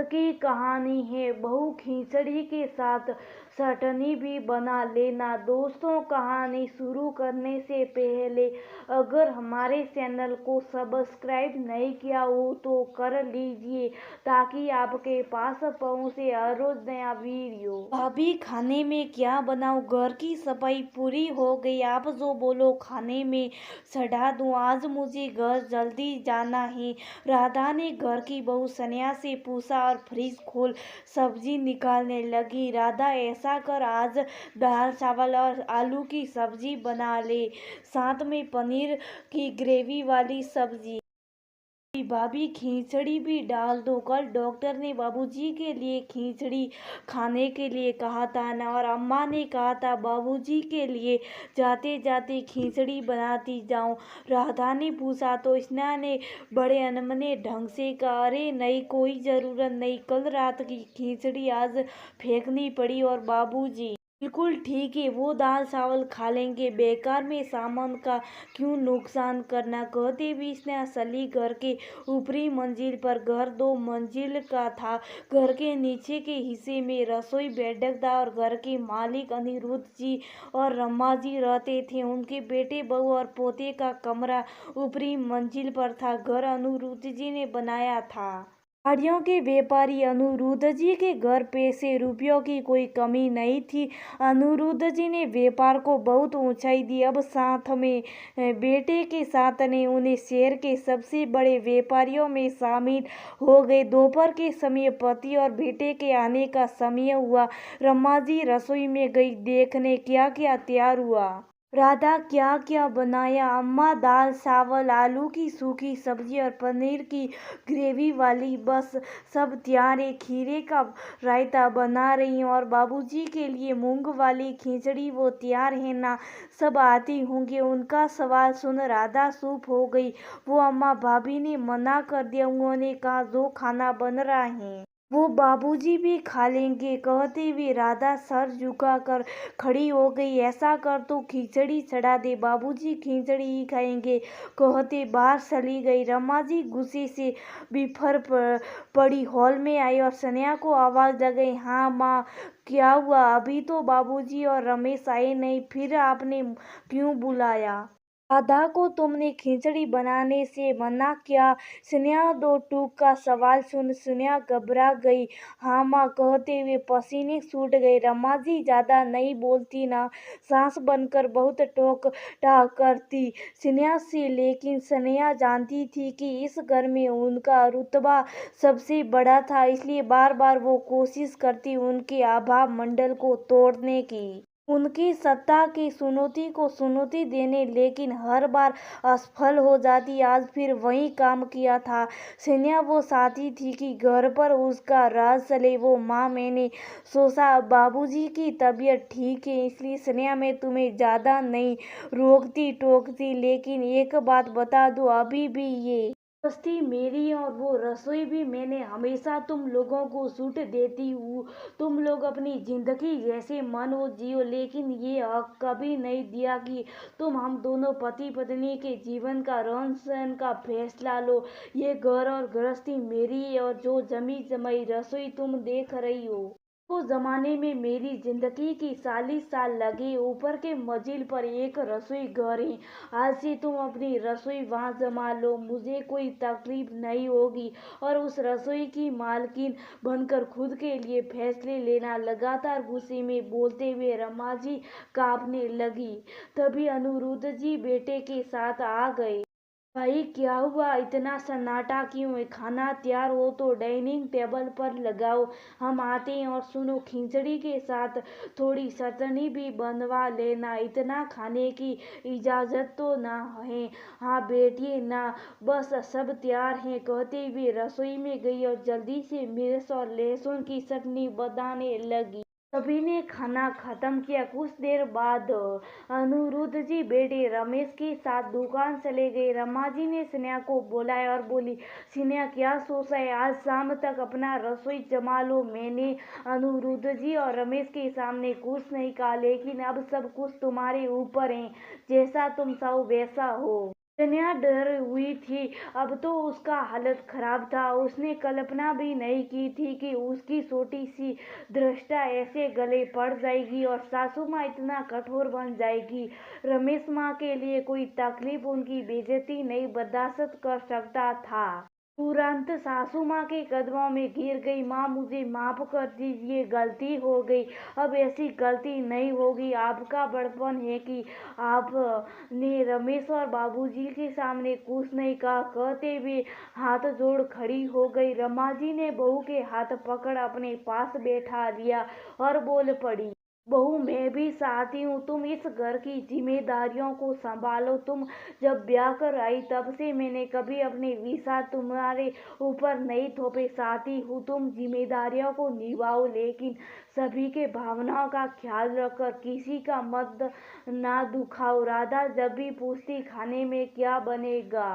की कहानी है बहू खिचड़ी के साथ चटनी भी बना लेना। दोस्तों, कहानी शुरू करने से पहले अगर हमारे चैनल को सब्सक्राइब नहीं किया हो तो कर लीजिए ताकि आपके पास पहुंचे हर रोज नया वीडियो। भाभी, खाने में क्या बनाऊं? घर की सफाई पूरी हो गई, आप जो बोलो खाने में चढ़ा दूं। आज मुझे घर जल्दी जाना है। राधा ने घर की बहू सनिया से पूछा और फ्रिज खोल सब्जी निकालने लगी। राधा, ऐसा कर आज दाल चावल और आलू की सब्जी बना ले, साथ में पनीर की ग्रेवी वाली सब्जी। भाभी, खिचड़ी भी डाल दो। कल डॉक्टर ने बाबूजी के लिए खिचड़ी खाने के लिए कहा था ना, और अम्मा ने कहा था बाबूजी के लिए जाते जाते खिचड़ी बनाती जाऊं। राधा ने पूछा तो स्नेहा ने बड़े अनमने ढंग से कहा, अरे नहीं, कोई ज़रूरत नहीं, कल रात की खिचड़ी आज फेंकनी पड़ी और बाबूजी बिल्कुल ठीक है, वो दाल चावल खा लेंगे, बेकार में सामान का क्यों नुकसान करना। कहते भी स्नेहा चली घर के ऊपरी मंजिल पर। घर 2 मंजिल का था। घर के नीचे के हिस्से में रसोई बैठक था और घर के मालिक अनिरुद्ध जी और रमा जी रहते थे। उनके बेटे, बहू और पोते का कमरा ऊपरी मंजिल पर था। घर अनिरुद्ध जी ने बनाया था। साड़ियों के व्यापारी अनिरुद्ध जी के घर पैसे रुपयों की कोई कमी नहीं थी। अनिरुद्ध जी ने व्यापार को बहुत ऊंचाई दी। अब साथ में बेटे के साथ ने उन्हें शहर के सबसे बड़े व्यापारियों में शामिल हो गए। दोपहर के समय पति और बेटे के आने का समय हुआ। रमा जी रसोई में गई देखने क्या क्या तैयार हुआ। राधा, क्या क्या बनाया? अम्मा, दाल चावल, आलू की सूखी सब्जी और पनीर की ग्रेवी वाली, बस सब तैयार है। खीरे का रायता बना रही हैं और बाबूजी के लिए मूंग वाली खिचड़ी वो तैयार है ना? सब आती होंगे। उनका सवाल सुन राधा चुप हो गई। वो अम्मा भाभी ने मना कर दिया। उन्होंने कहा जो खाना बन रहा है वो बाबूजी भी खा लेंगे। कहते हुए राधा सर झुकाकर खड़ी हो गई। ऐसा कर तो खिचड़ी चढ़ा दे, बाबूजी खिचड़ी ही खाएंगे, कहते बाहर चली गई। रमा जी गुस्से से बिफर पड़ी हॉल में आई और सनिया को आवाज लगाई, हाँ माँ, क्या हुआ? अभी तो बाबूजी और रमेश आए नहीं, फिर आपने क्यों बुलाया? राधा को तुमने खिचड़ी बनाने से मना किया? स्नेहा दो टूक का सवाल सुन स्नेहा घबरा गई। हाँ माँ, कहते हुए पसीने छूट गए। रमा जी ज्यादा नहीं बोलती ना, सांस बनकर बहुत टोक टाक करती स्नेहा से, लेकिन स्नेहा जानती थी कि इस घर में उनका रुतबा सबसे बड़ा था, इसलिए बार बार वो कोशिश करती उनके आभा मंडल को तोड़ने की, उनकी सत्ता की चुनौती देने, लेकिन हर बार असफल हो जाती। आज फिर वही काम किया था। स्नेहा वो साथी थी कि घर पर उसका राज चले। वो माँ, मैंने सोचा बाबूजी की तबीयत ठीक है, इसलिए स्नेहा मैं तुम्हें ज्यादा नहीं रोकती टोकती, लेकिन एक बात बता दूं, अभी भी ये बस्ती मेरी और वो रसोई भी मैंने हमेशा तुम लोगों को छूट देती हूँ। तुम लोग अपनी जिंदगी जैसे मन हो जियो, लेकिन ये हक कभी नहीं दिया कि तुम हम दोनों पति पत्नी के जीवन का रहन सहन का फैसला लो। ये घर और गृहस्थी मेरी है और जो जमी जमाई रसोई तुम देख रही हो वो जमाने में मेरी जिंदगी की 40 साल लगे। ऊपर के मंजिल पर एक रसोई घर है, आज से तुम अपनी रसोई वहां जमा लो, मुझे कोई तकलीफ नहीं होगी। और उस रसोई की मालकिन बनकर खुद के लिए फैसले लेना। लगातार गुस्से में बोलते हुए रमा जी कांपने लगी। तभी अनिरुद्ध जी बेटे के साथ आ गए। भाई, क्या हुआ? इतना सन्नाटा क्यों है? खाना तैयार हो तो डाइनिंग टेबल पर लगाओ, हम आते हैं। और सुनो, खिचड़ी के साथ थोड़ी चटनी भी बनवा लेना। इतना खाने की इजाजत तो ना है? हाँ बैठिए ना, बस सब तैयार है, कहते हुए रसोई में गई और जल्दी से मिर्च और लहसुन की चटनी बनाने लगी। सभी ने खाना खत्म किया। कुछ देर बाद अनिरुद्ध जी बेटे रमेश के साथ दुकान चले गए। रमा जी ने स्नेहा को बुलाया और बोली, स्नेहा, क्या सोचा है? आज शाम तक अपना रसोई जमा लो। मैंने अनिरुद्ध जी और रमेश के सामने कुछ नहीं कहा, लेकिन अब सब कुछ तुम्हारे ऊपर है, जैसा तुम चाहो वैसा हो। तन्या डर हुई थी। अब तो उसका हालत खराब था। उसने कल्पना भी नहीं की थी कि उसकी छोटी सी दृष्टा ऐसे गले पड़ जाएगी और सासू माँ इतना कठोर बन जाएगी। रमेश माँ के लिए कोई तकलीफ उनकी बेइज्जती नहीं बर्दाश्त कर सकता था। तुरंत सासू माँ के कदमों में गिर गई। माँ, मुझे माफ कर दीजिए, गलती हो गई। अब ऐसी गलती नहीं होगी। आपका बड़पन है कि आपने रमेश और बाबूजी के सामने कुछ नहीं कहा, कहते हुए हाथ जोड़ खड़ी हो गई। रमा जी ने बहू के हाथ पकड़ अपने पास बैठा लिया और बोल पड़ी, बहू, मैं भी चाहती हूँ तुम इस घर की जिम्मेदारियों को संभालो। तुम जब ब्याह कर आई तब से मैंने कभी अपने विचार तुम्हारे ऊपर नहीं थोपे। चाहती हूँ तुम जिम्मेदारियों को निभाओ, लेकिन सभी के भावनाओं का ख्याल रखकर, किसी का मत ना दुखाओ। राधा जब भी पूछती खाने में क्या बनेगा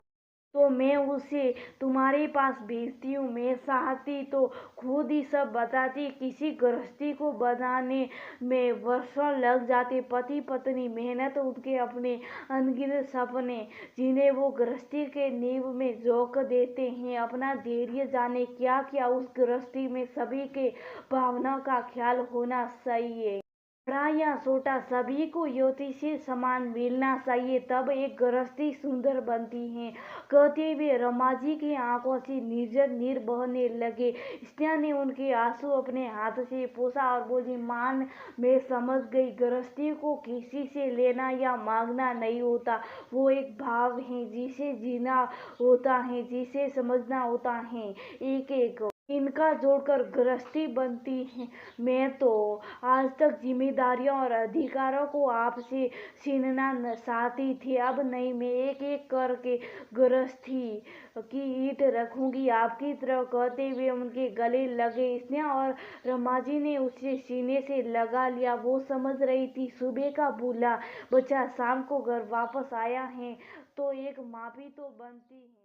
तो मैं उसे तुम्हारे पास भेजती हूँ। मैं चाहती तो खुद ही सब बताती। किसी गृहस्थी को बनाने में वर्षों लग जाते। पति पत्नी मेहनत, उनके अपने अनगिनत सपने, जिन्हें वो गृहस्थी के नींव में झोंक देते हैं अपना धैर्य। जाने क्या क्या उस गृहस्थी में सभी के भावना का ख्याल होना चाहिए। बड़ा या छोटा सभी को युवती से समान मिलना चाहिए, तब एक गृहस्थी सुंदर बनती है। कहते हुए रमाजी की आंखों से निर्जर नीर बहने लगे। स्नेहा ने उनके आंसू अपने हाथ से पोंछा और बोली, मान, मैं समझ गई। गृहस्थी को किसी से लेना या मांगना नहीं होता। वो एक भाव है जिसे जीना होता है, जिसे समझना होता है। एक एक इनका जोड़कर गृहस्थी बनती है। मैं तो आज तक जिम्मेदारियों और अधिकारों को आपसे छीनना चाहती थी, अब नहीं। मैं एक एक करके गृहस्थी की ईंट रखूंगी आपकी तरफ। कहते हुए उनके गले लगे। स्नेहा और रमाजी ने उसे सीने से लगा लिया। वो समझ रही थी सुबह का भूला बच्चा शाम को घर वापस आया है तो एक माँ भी तो बनती है।